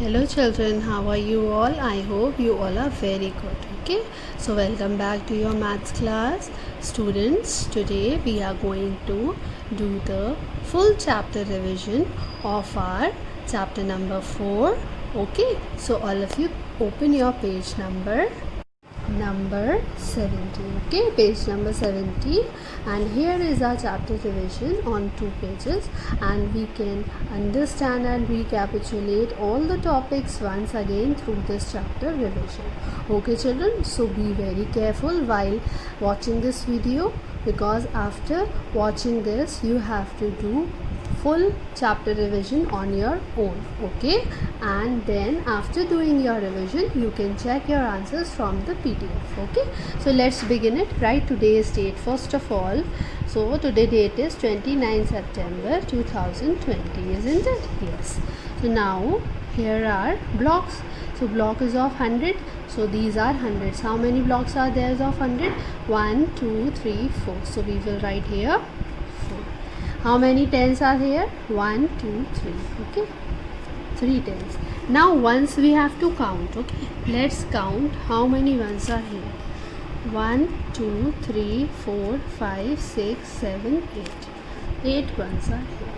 Hello children, how are you all? I hope you all are very good. Okay, so welcome back to your maths class. Students, today we are going to do the full chapter revision of our chapter number 4. Okay, so all of you open your page number 70. Okay, page number 70, and here is our chapter revision on 2 pages, and we can understand and recapitulate all the topics once again through this chapter revision. Okay children, so be very careful while watching this video, because after watching this you have to do full chapter revision on your own. Okay, and then after doing your revision you can check your answers from the PDF. Okay, so let's begin it. Write today's date first of all. So today date is 29 September 2020, isn't it? Yes. So now here are blocks. So block is of 100, so these are hundreds. How many blocks are there of 100? 1 2 3 4. So we will write here 4. How many tens are here? 1 2 3. Okay, 3 tens. Now ones we have to count. Okay, let's count how many ones are here. 1 2 3 4 5 6 7 8. 8 ones are here.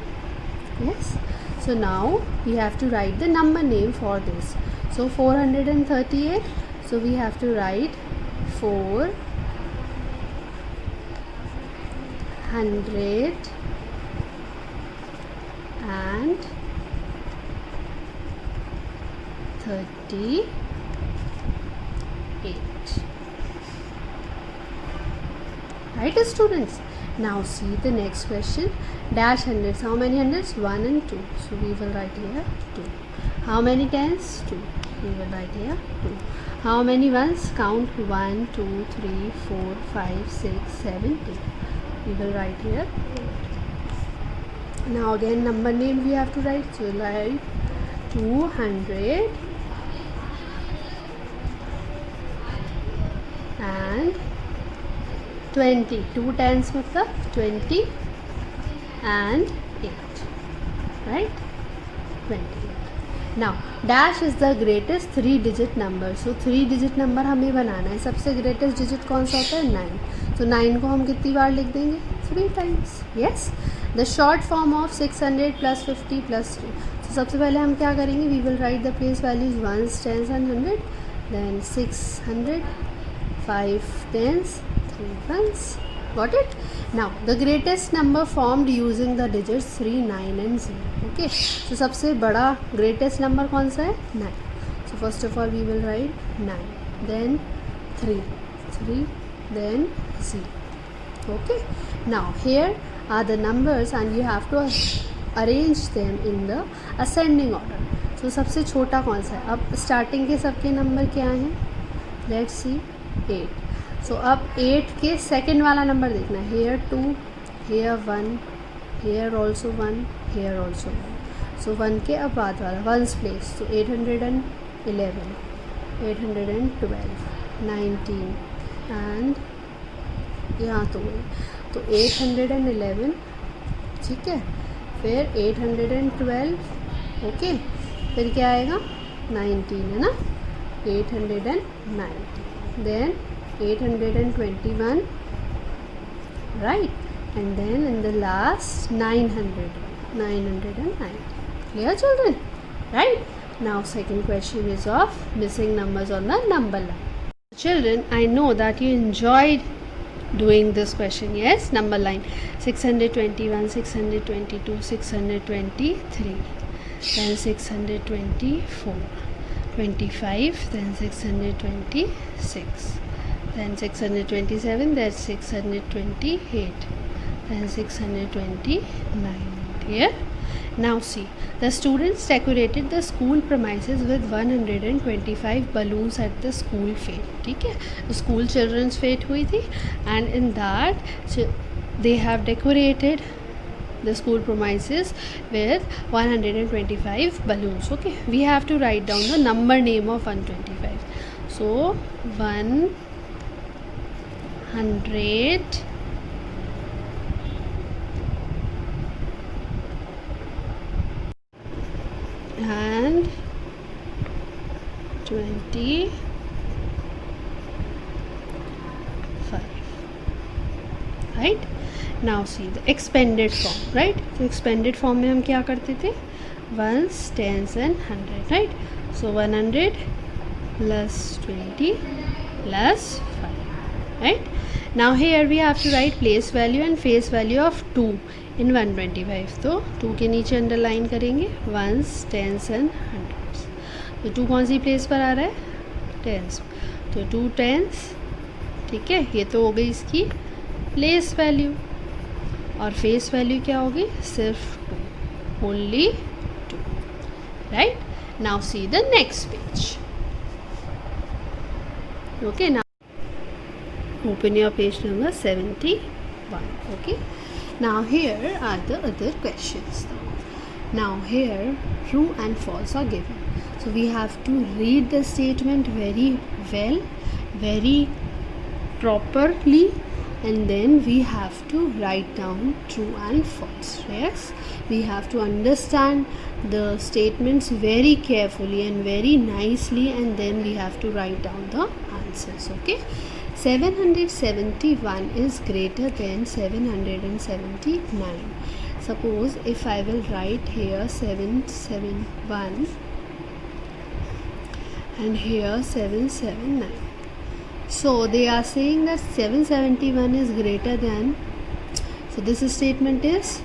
Yes, so now we have to write the number name for this. So 438, so we have to write 400 and 38. Right students? Now see the next question. Dash hundreds. How many hundreds? 1 and 2. So we will write here 2. How many tens? 2. We will write here 2. How many ones? Count 1 2 3 4 5 6 7 8. We will write here 8. Now again number name we have to write. So write 200 and 20. 2 tens matlab 20 and 8. Right? 28. Now dash is the greatest 3-digit number. So 3-digit number हमें बनाना है. सबसे greatest digit कौन सा होता है? 9. So 9 को हम कितनी बार लिख देंगे? 3 times. Yes. The short form of 600 plus 50 plus 3. So सबसे पहले हम क्या करेंगे? We will write the place values ones, tens and 100. Then 600, 5 tens, 3 ones. Got it? Now the greatest number formed using the digits 3, 9 and 0. Okay, so सबसे बड़ा greatest number कौन सा है? 9. So first of all we will write 9, then 3, then 0. Okay, now here are the numbers and you have to arrange them in the ascending order. So सबसे छोटा कौन सा है? अब starting के सबके number क्या हैं? Let's see. 8. So अब 8 के second वाला number देखना है. Here 2, here 1, here also 1, here also 1. So 1 के अब बाद वाला ones place. So 811, 812, 19 and यहाँ तो 811. ठीक है, फिर 812. ओके, फिर क्या आएगा? 19 है ना. 890. Then 821, right? And then in the last 900, 990. Clear children? Right? Now second question is of missing numbers on the number line. Children, I know that you enjoyed doing this question. Yes, number line. 621, 622, 623, then 624, 25, then 626, then 627, that's 628, then 629. Here. Now see, the students decorated the school premises with 125 balloons at the school fete. ठीक है, school children's fete हुई थी, and in that they have decorated the school premises with 125 balloons. Okay, we have to write down the number name of 125. So 100 and 25. Right? Now see the expanded form, right? So expanded form में हम क्या करते थे? Ones, tens and 100, right? So 100 plus 20 plus 5, right? Now here we have to write place value and face value of 2 in 125. तो 2 के नीचे underline करेंगे ones, tens and hundreds. तो 2 कौन सी place पर आ रहा है? Tens. तो 2 tens, ठीक है, ये तो हो गई इसकी प्लेस वैल्यू. और फेस वैल्यू क्या होगी? सिर्फ 2, only 2, right? Now see the next page. Okay, now open your page number 71. Okay, now here are the other questions. Now here true and false are given, so we have to read the statement very well, very properly, and then we have to write down true and false. Yes, we have to understand the statements very carefully and very nicely, and then we have to write down the answers. Okay, 771 is greater than 779. Suppose if I will write here 771 and here 779. So they are saying that 771 is greater than, so this statement is,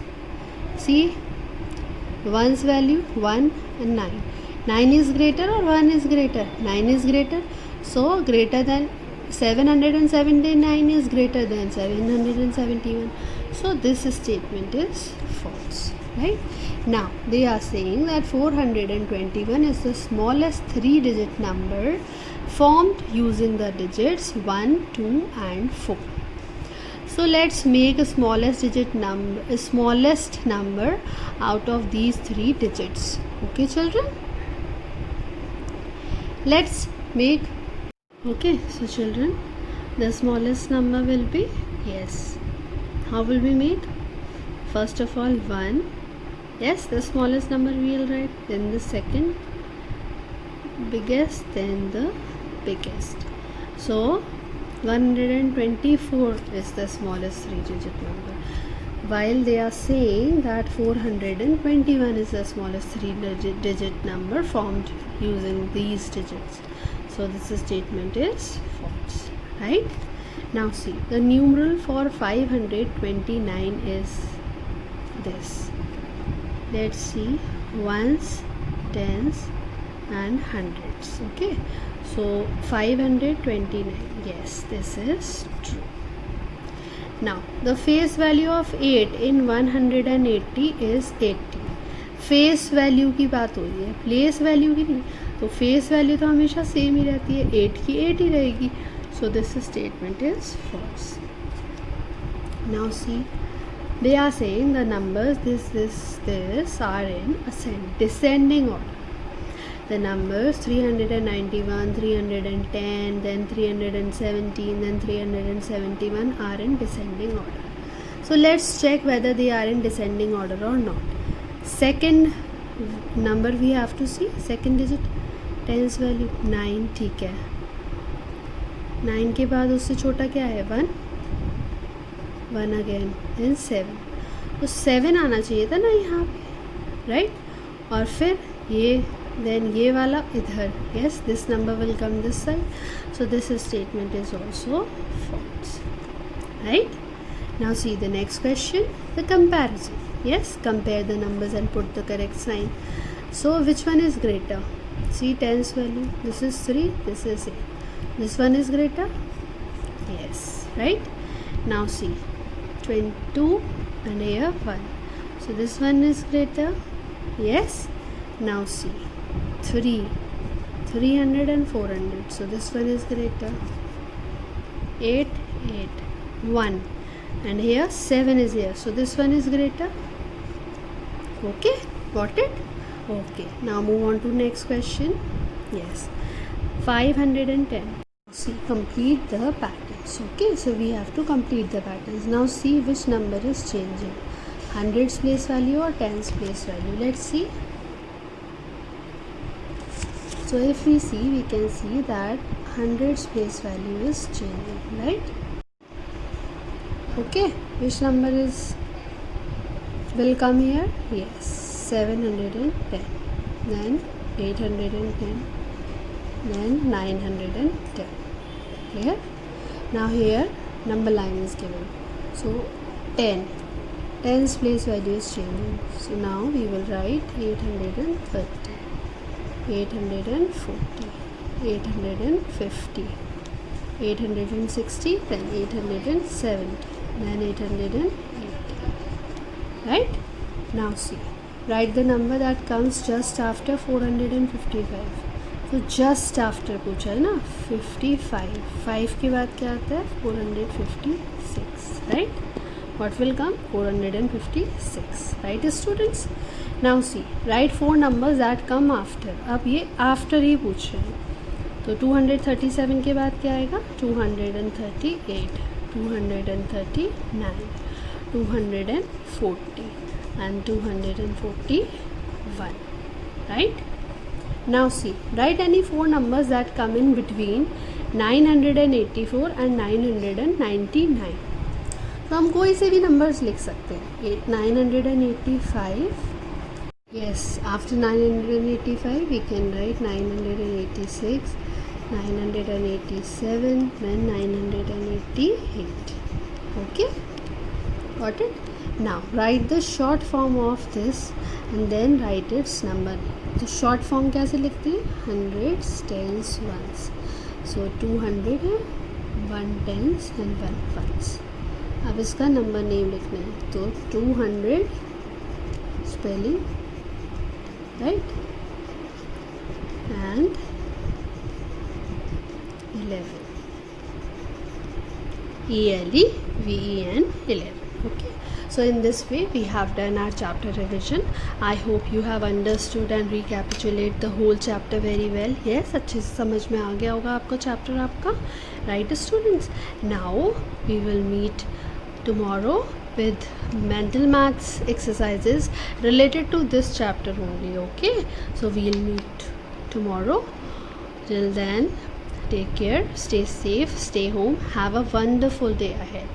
see, 1's value 1 and 9. 9 is greater or 1 is greater? 9 is greater. So greater than 779 is greater than 771. So this statement is false, right? Now they are saying that 421 is the smallest 3-digit number formed using the digits 1, 2 and 4. So let's make a smallest number out of these 3 digits. Okay children, let's make. Okay, so children, the smallest number will be, yes, how will we make? First of all 1, yes, the smallest number we will write, then the second biggest, then the biggest. So 124 is the smallest 3-digit number, while they are saying that 421 is the smallest 3-digit number formed using these digits. So this statement is false, right? Now see, the numeral for 529 is this. Let's see, ones, tens and hundreds. Okay, so 529, yes, this is true. Now the face value of 8 in 180 is 80. Face value की बात हो रही है, place value की नहीं. तो face value तो हमेशा सेम ही रहती है, 8 की 8 ही रहेगी. So this statement is false. Now see, they are saying the numbers this are in descending order. The numbers 391, 310, then 317, then 371 are in descending order. So let's check whether they are in descending order or not. Second number we have to see, second digit, tens value 9, ठीक है. 9 के बाद उससे छोटा क्या है? 1 again, then 7. तो 7 आना चाहिए था ना यहाँ पे, राइट? और फिर ये, then ये वाला इधर. yes, this number will come this side. So this statement is also false, right? Now see the next question, the comparison. Yes, compare the numbers and put the correct sign. So which one is greater? See, tens value, this is 3, this is 8. This one is greater? Yes, right? Now see, 22 and here 1. So this one is greater? Yes. Now see, 300 and 400. So this one is greater. 8, 1. And here 7 is here. So this one is greater. Okay, got it? Okay, now move on to next question. Yes, 510. See, complete the patterns. Okay, so we have to complete the patterns. Now see which number is changing, hundreds place value or tens place value. Let's see. So if we see, we can see that 100's place value is changing, right? Okay, which number will come here? Yes, 710, then 810, then 910. Clear? Now here number line is given. So 10's place value is changing. So now we will write 830, 840, 850, 860, then 870, then 880. Right? Now see, write the number that comes just after 455. तो just after पूछा है ना 55, 5 के बाद क्या आता है 456, right? What will come 456, right students? Now see, right 4 numbers that come after. अब ये आफ्टर ही पूछ रहे हैं, तो 237 के बाद क्या आएगा 238, 239, 240 and 241, right? Now see, write any 4 numbers that come in between 984 and 999. तो हम कोई से भी नंबर्स लिख सकते हैं. 985. Yes, after 985 we can write 986, 987, then 988. Okay, got it? Now write the short form of this and then write its number. तो short form कैसे लिखते हैं? 100s, 10s, 1s. सो 200 है, 1 10s and 1 1s. अब इसका नंबर नेम लिखना है, तो 200 spelling, right, and 11, ELEVEN 11. Okay, so in this way we have done our chapter revision. I hope you have understood and recapitulate the whole chapter very well. Yes, अच्छे से समझ में आ गया होगा आपको चैप्टर आपका, right students? Now we will meet tomorrow with mental maths exercises related to this chapter only. Okay, so we'll meet tomorrow. Till then, take care, stay safe, stay home, have a wonderful day ahead.